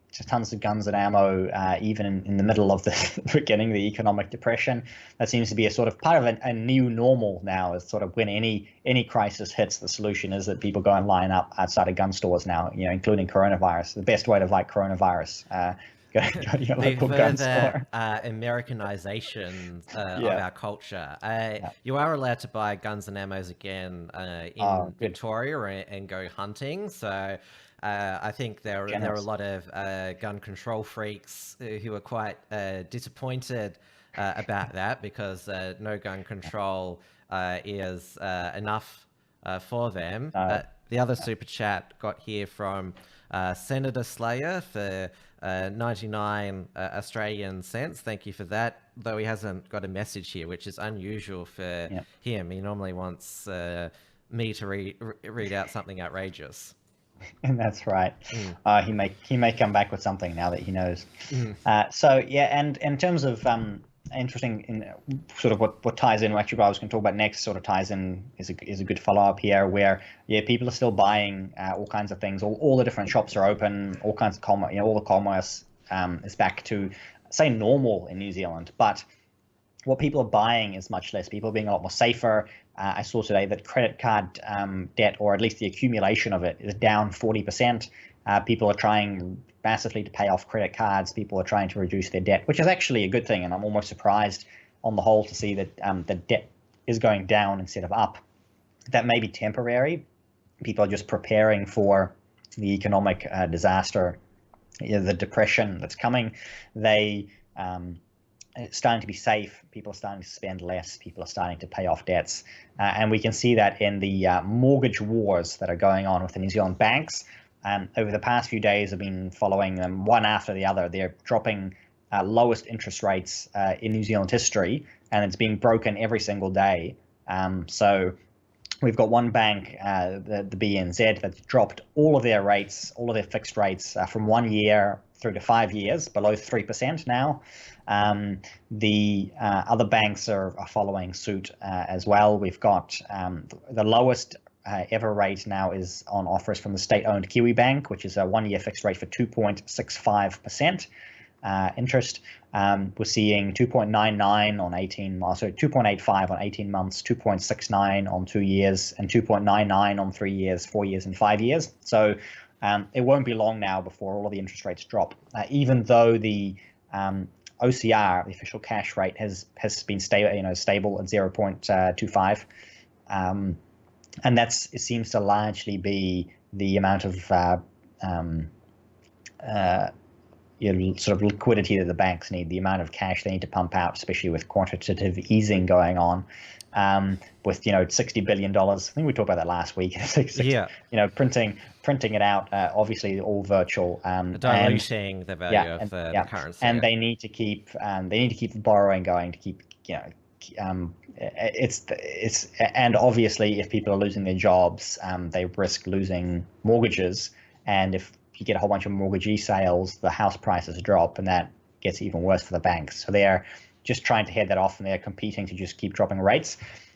guns and ammo, even in the middle of the beginning of the economic depression. That seems to be a sort of part of a new normal now. Is sort of when any crisis hits, the solution is that people go and line up outside of gun stores now, including coronavirus. The best way to fight coronavirus. Go to your local gun store. Americanization of our culture. You are allowed to buy guns and ammos again in Victoria and go hunting. So I think there are a lot of gun control freaks who are quite disappointed about that, because no gun control is enough for them. The other super chat got here from Senator Slayer for 99 Australian cents. Thank you for that. Though he hasn't got a message here, which is unusual for him. He normally wants me to read out something outrageous. And that's right. He may come back with something now that he knows. And in terms of interesting, in sort of what ties in, actually what I was going to talk about next sort of ties in, is a good follow-up here, where people are still buying all kinds of things. All the different shops are open. All kinds of all the commerce is back to, say, normal in New Zealand. But what people are buying is much less. People are being a lot more safer. I saw today that credit card debt, or at least the accumulation of it, is down 40%. People are trying massively to pay off credit cards. People are trying to reduce their debt, which is actually a good thing. And I'm almost surprised on the whole to see that the debt is going down instead of up. That may be temporary. People are just preparing for the economic disaster, the depression that's coming. It's starting to be safe. People are starting to spend less. People are starting to pay off debts. And we can see that in the mortgage wars that are going on with the New Zealand banks. Over the past few days, I've been following them one after the other. They're dropping lowest interest rates in New Zealand history, and it's being broken every single day. So we've got one bank, the BNZ, that's dropped all of their rates, all of their fixed rates from 1 year through to 5 years, below 3% now. The other banks are following suit as well. We've got the lowest ever rate now is on offers from the state-owned Kiwi Bank, which is a 1 year fixed rate for 2.65% interest. We're seeing 2.99 on 18 months, so 2.85 on 18 months, 2.69 on 2 years, and 2.99 on 3 years, 4 years, and 5 years. So it won't be long now before all of the interest rates drop, even though the OCR, the official cash rate, has been stable at 0.25. And it seems to largely be the amount of sort of liquidity that the banks need, the amount of cash they need to pump out, especially with quantitative easing going on, with $60 billion. I think we talked about that last week. Printing it out, obviously all virtual, diluting the value of the currency. And they need to keep the borrowing going to keep and obviously if people are losing their jobs, they risk losing mortgages, and if you get a whole bunch of mortgagee sales, the house prices drop, and that gets even worse for the banks. So they're just trying to head that off, and they're competing to just keep dropping rates.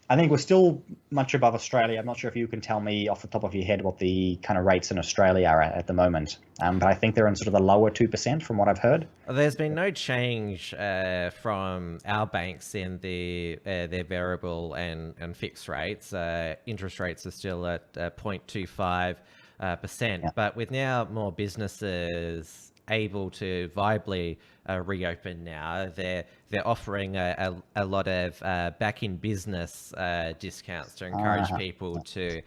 I think we're still much above Australia. I'm not sure if you can tell me off the top of your head what the kind of rates in Australia are at the moment, but I think they're in sort of the lower 2% from what I've heard. There's been no change from our banks in their variable and fixed rates. Interest rates are still at 0.25%, but with now more businesses able to viably reopen now, they're offering a lot of back in business discounts to encourage people to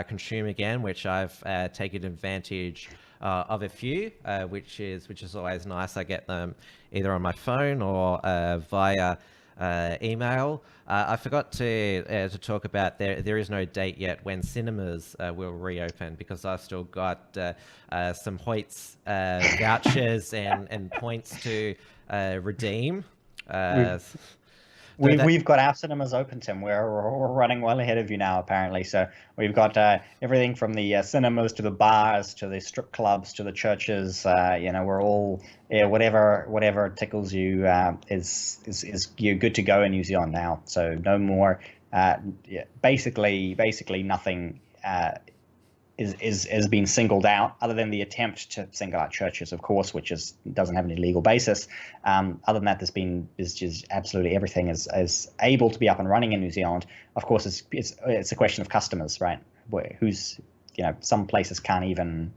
consume again, which I've taken advantage of a few, which is always nice. I get them either on my phone or via email. I forgot to talk about there is no date yet when cinemas will reopen, because I've still got some Hoyts vouchers and points to redeem. We've got our cinemas open, Tim. We're running well ahead of you now, apparently. So we've got everything from the cinemas to the bars to the strip clubs to the churches. We're all whatever tickles you is you're good to go in New Zealand now. So no more. Basically nothing is being singled out, other than the attempt to single out churches, of course, which doesn't have any legal basis. Other than that, is just absolutely everything is able to be up and running in New Zealand. Of course, it's a question of customers, right? Some places aren't even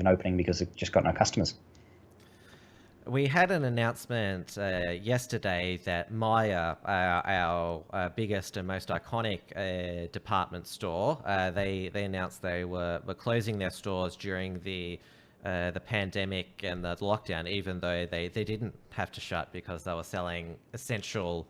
opening because they've just got no customers. We had an announcement yesterday that Myer, our biggest and most iconic department store, they announced they were closing their stores during the pandemic and the lockdown, even though they didn't have to shut because they were selling essential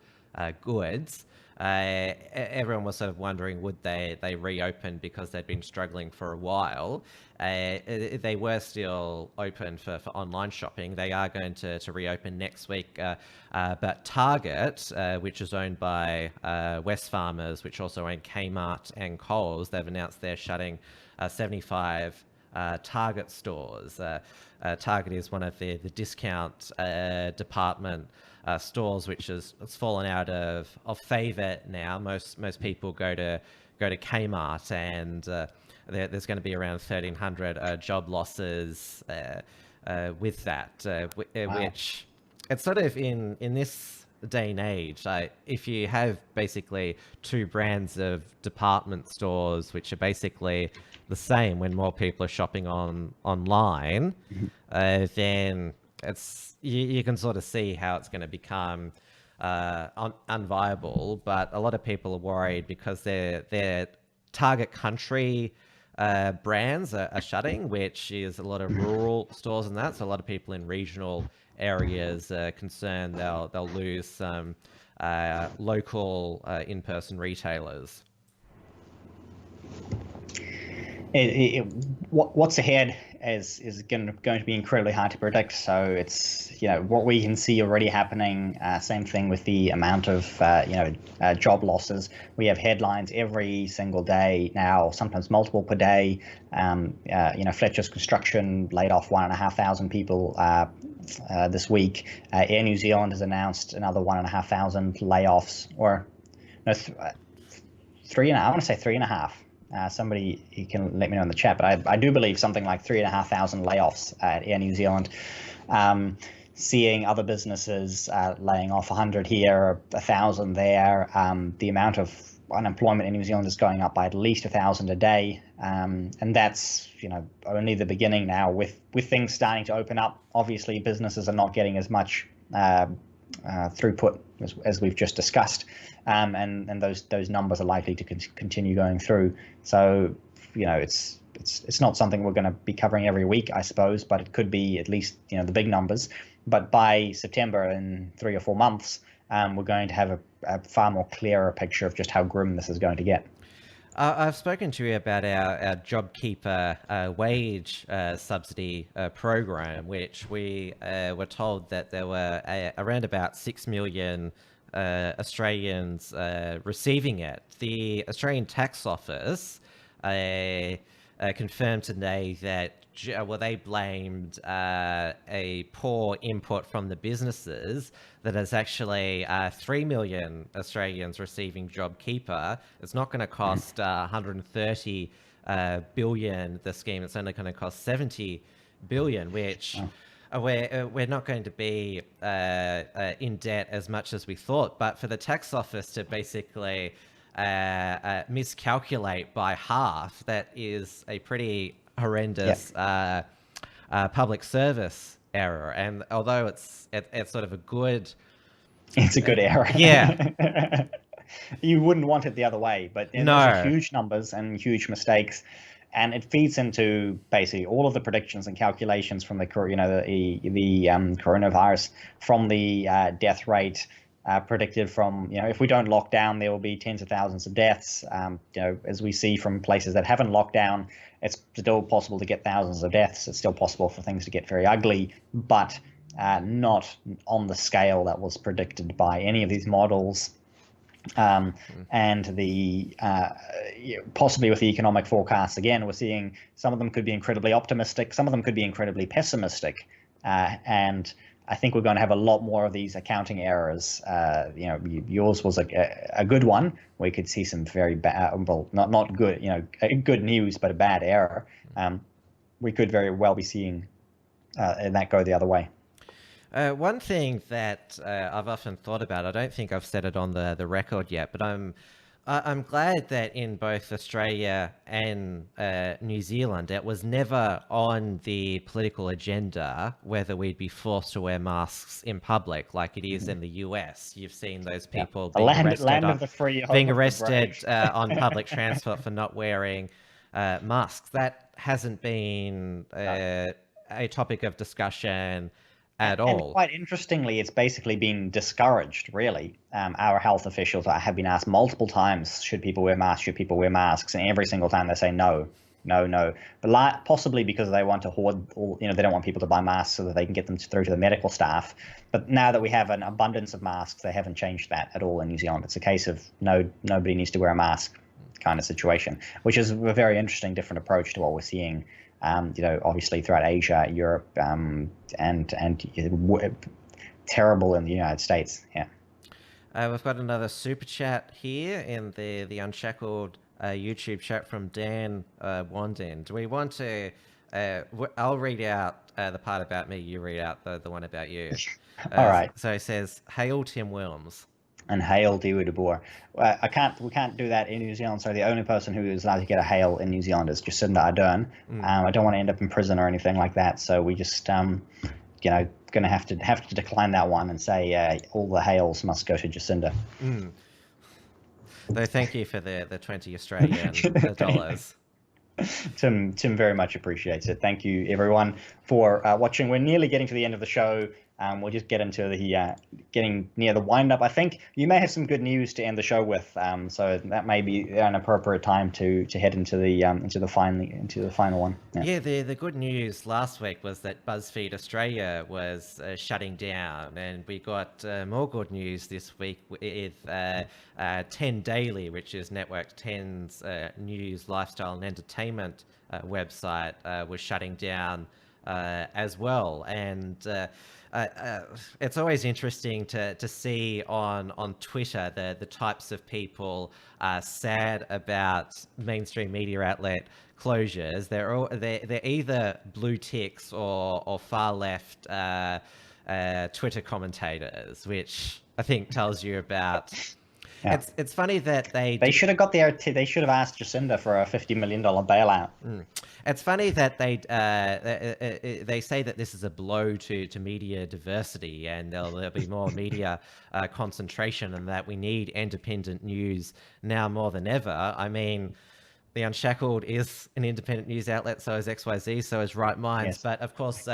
goods. Everyone was sort of wondering, would they reopen, because they'd been struggling for a while. They were still open for online shopping. They are going to reopen next week. But Target, which is owned by Wesfarmers, which also own Kmart and Coles, they've announced they're shutting 75 Target stores. Target is one of the discount department stores, which has fallen out of favour now. Most people go to Kmart, and there's going to be around 1,300 job losses with that, Wow. which it's sort of in this day and age, if you have basically two brands of department stores which are basically the same when more people are shopping online, then you can sort of see how it's going to become unviable. But a lot of people are worried because their target country brands are shutting, which is a lot of rural stores and that. So a lot of people in regional areas are concerned they'll lose some local in-person retailers. What's ahead is going to be incredibly hard to predict. So it's what we can see already happening. Same thing with the amount of job losses. We have headlines every single day now, sometimes multiple per day. Fletcher's Construction laid off 1,500 people this week. Air New Zealand has announced another 1,500 layoffs, or no, three and I want to say 3.5. Somebody, you can let me know in the chat, but I do believe something like 3,500 layoffs at Air New Zealand. Seeing other businesses laying off 100 here, 1,000 there. The amount of unemployment in New Zealand is going up by at least 1,000 a day, and that's only the beginning now. With things starting to open up, obviously businesses are not getting as much throughput as we've just discussed, and those numbers are likely to continue going through. So it's not something we're going to be covering every week, I suppose, but it could be at least the big numbers. But by September, in 3 or 4 months, we're going to have a far more clearer picture of just how grim this is going to get. I've spoken to you about our JobKeeper wage subsidy program, which we were told that there were around about 6 million Australians receiving it. The Australian Tax Office confirmed today that they blamed a poor input from the businesses, that is actually 3 million Australians receiving JobKeeper. It's not going to cost 130 billion, the scheme. It's only going to cost 70 billion, which we're not going to be in debt as much as we thought. But for the tax office to basically miscalculate by half, that is a pretty horrendous public service error. And although it's sort of a good error. Yeah. You wouldn't want it the other way, but those are huge numbers and huge mistakes, and it feeds into basically all of the predictions and calculations from the coronavirus, from the death rate, predicted from, if we don't lock down, there will be tens of thousands of deaths. As we see from places that haven't locked down, it's still possible to get thousands of deaths. It's still possible for things to get very ugly, but not on the scale that was predicted by any of these models. And the possibly with the economic forecasts, again, we're seeing some of them could be incredibly optimistic, some of them could be incredibly pessimistic, and I think we're going to have a lot more of these accounting errors. Yours was a good one. We could see some very bad, well, not good, good news, but a bad error. We could very well be seeing that go the other way. One thing that I've often thought about, I don't think I've said it on the record yet, but I'm glad that in both Australia and New Zealand, it was never on the political agenda whether we'd be forced to wear masks in public like it is in the US. You've seen those people being arrested on public transport for not wearing masks. That hasn't been a topic of discussion at all. And quite interestingly, it's basically been discouraged, really. Our health officials have been asked multiple times, should people wear masks, should people wear masks? And every single time they say no. But possibly because they want to hoard, they don't want people to buy masks so that they can get them through to the medical staff. But now that we have an abundance of masks, they haven't changed that at all in New Zealand. It's a case of nobody needs to wear a mask kind of situation, which is a very interesting, different approach to what we're seeing. Obviously throughout Asia, Europe, and terrible in the United States. Yeah. We've got another super chat here in the Unshackled YouTube chat from Dan Wandin. Do we want to? I'll read out the part about me. You read out the one about you. All right. So it says, "Hail Tim Wilms." And hail Dieuwe de Boer. We can't do that in New Zealand. So the only person who is allowed to get a hail in New Zealand is Jacinda Ardern. I don't want to end up in prison or anything like that. So we just, going to have to decline that one and say all the hails must go to Jacinda. So thank you for the 20 Australian dollars. Tim very much appreciates it. Thank you, everyone, for watching. We're nearly getting to the end of the show. We'll just get into the getting near the wind up. I think you may have some good news to end the show with, so that may be an appropriate time to head into the final one. Yeah, the good news last week was that BuzzFeed Australia was shutting down, and we got more good news this week with 10 Daily, which is Network 10's news, lifestyle, and entertainment website, was shutting down as well. And it's always interesting to see on Twitter the types of people sad about mainstream media outlet closures. They're either blue ticks or far left Twitter commentators, which I think tells you about. Yeah. It's funny that they should have got there. They should have asked Jacinda for a $50 million bailout. It's funny that they say that this is a blow to media diversity, and there'll be more media concentration, and that we need independent news now more than ever. I mean, The Unshackled is an independent news outlet, so is XYZ, so is Right Minds. Yes. But of course,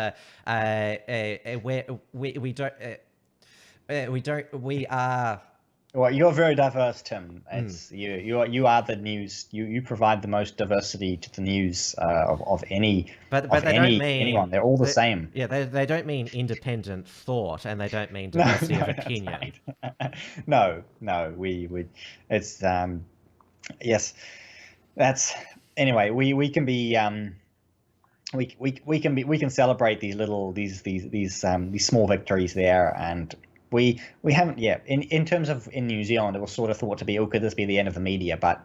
we are. Well, you're very diverse, Tim. It's you are the news. You provide the most diversity to the news of any. But they don't mean anyone. They're all the same. Yeah, they don't mean independent thought, and they don't mean diversity of opinion. Right. No, we it's yes, that's anyway. We can be we can celebrate these small victories there, and. We haven't yet. In terms of in New Zealand, it was sort of thought to be, could this be the end of the media? But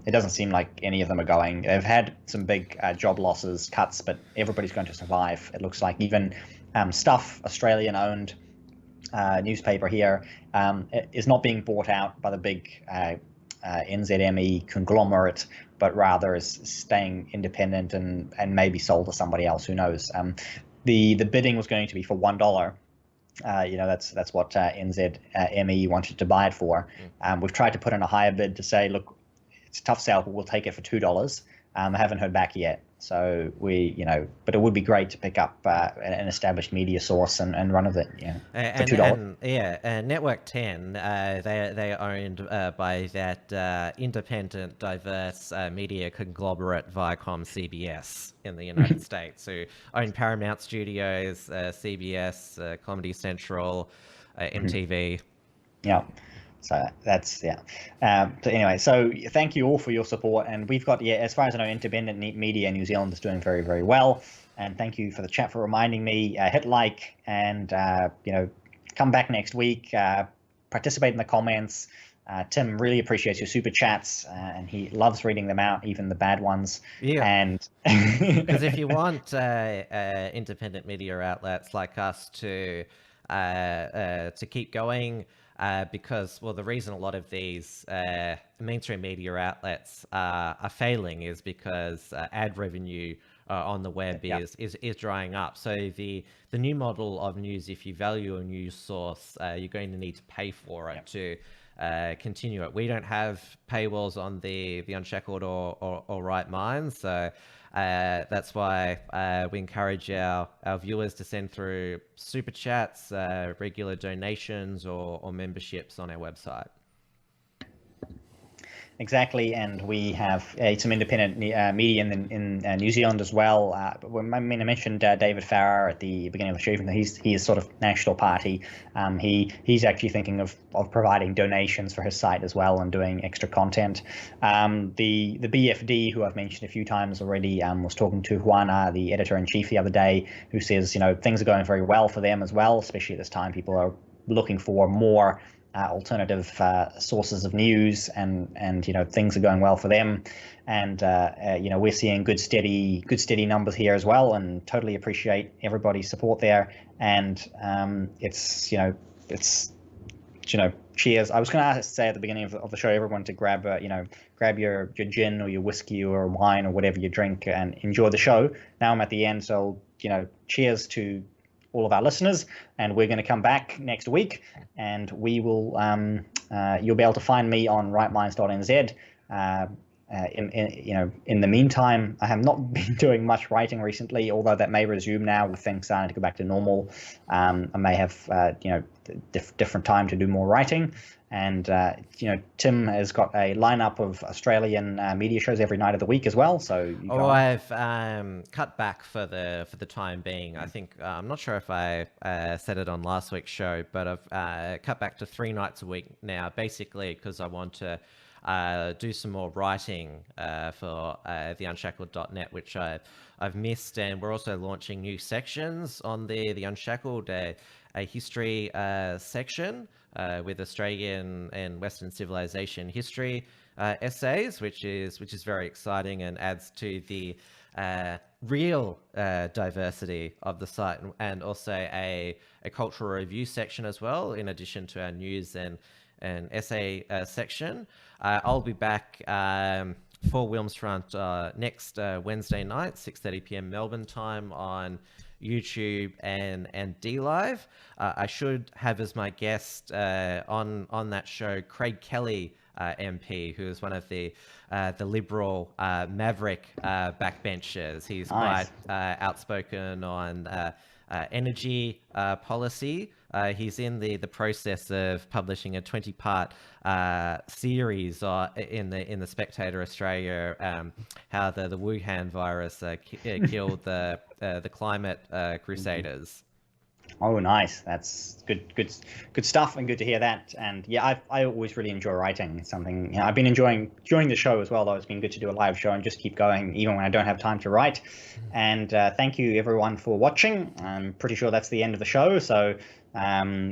it doesn't seem like any of them are going. They've had some big job losses, cuts, but everybody's going to survive. It looks like even Stuff, Australian-owned newspaper here, is not being bought out by the big NZME conglomerate, but rather is staying independent and maybe sold to somebody else. Who knows? The bidding was going to be for $1. That's what NZME wanted to buy it for. We've tried to put in a higher bid to say, look, it's a tough sale, but we'll take it for $2. I haven't heard back yet. So but it would be great to pick up an established media source and run with it, for $2. And Network 10, they are owned by that independent, diverse media conglomerate Viacom CBS in the United States, who own Paramount Studios, CBS, Comedy Central, MTV. Yeah. So that's, so anyway, so thank you all for your support. And we've got, as far as I know, independent media in New Zealand is doing very, very well. And thank you for the chat for reminding me. Hit like and, come back next week, participate in the comments. Tim really appreciates your super chats, and he loves reading them out, even the bad ones. Yeah. And because if you want independent media outlets like us to keep going, because, well, the reason a lot of these mainstream media outlets are failing is because ad revenue on the web is drying up. So the new model of news, if you value a news source, you're going to need to pay for it to continue it. We don't have paywalls on the Unshackled or Right Minds, so that's why we encourage our viewers to send through super chats, regular donations, or memberships on our website. Exactly, and we have some independent media in New Zealand as well. I mentioned David Farrar at the beginning of the show. Even though he is sort of national party, he's actually thinking of providing donations for his site as well and doing extra content. The BFD, who I've mentioned a few times already, was talking to Juana, the editor-in-chief, the other day, who says things are going very well for them as well, especially at this time. People are looking for more alternative sources of news, and things are going well for them, and we're seeing good steady numbers here as well, and totally appreciate everybody's support there. And it's cheers. I was going to say at the beginning of the show, everyone to grab your gin or your whiskey or wine or whatever you drink and enjoy the show. Now I'm at the end, so cheers to all of our listeners, and we're going to come back next week, and we will you'll be able to find me on rightminds.nz. In the meantime, I have not been doing much writing recently, although that may resume now with things starting to go back to normal. I may have different time to do more writing. And Tim has got a lineup of Australian media shows every night of the week as well. So I've cut back for the time being. I think I'm not sure if I said it on last week's show, but I've cut back to 3 nights a week now, basically because I want to do some more writing for the Unshackled.net, which I've missed, and we're also launching new sections on the Unshackled, a history section with Australian and Western civilization history essays, which is very exciting and adds to the real diversity of the site, and also a cultural review section as well, in addition to our news and essay section. I'll be back for Wilms Front next Wednesday night, 6:30 p.m. Melbourne time, on YouTube and DLive. I should have as my guest on that show Craig Kelly, MP, who is one of the Liberal Maverick backbenchers. He's nice. Quite outspoken on energy policy. He's in the process of publishing a 20-part series in the Spectator Australia, how the Wuhan virus killed the climate crusaders. Oh, nice. That's good stuff, and good to hear that. And yeah, I always really enjoy writing. It's something I've been enjoying the show as well, though. It's been good to do a live show and just keep going even when I don't have time to write. And thank you everyone for watching. I'm pretty sure that's the end of the show, so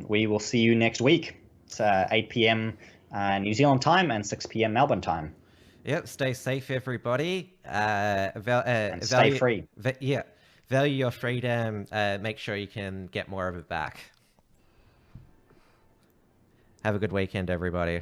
we will see you next week. It's 8 p.m. New Zealand time and 6 p.m. Melbourne time. Yep, stay safe everybody. And stay free. Yeah. Value your freedom, make sure you can get more of it back. Have a good weekend, everybody.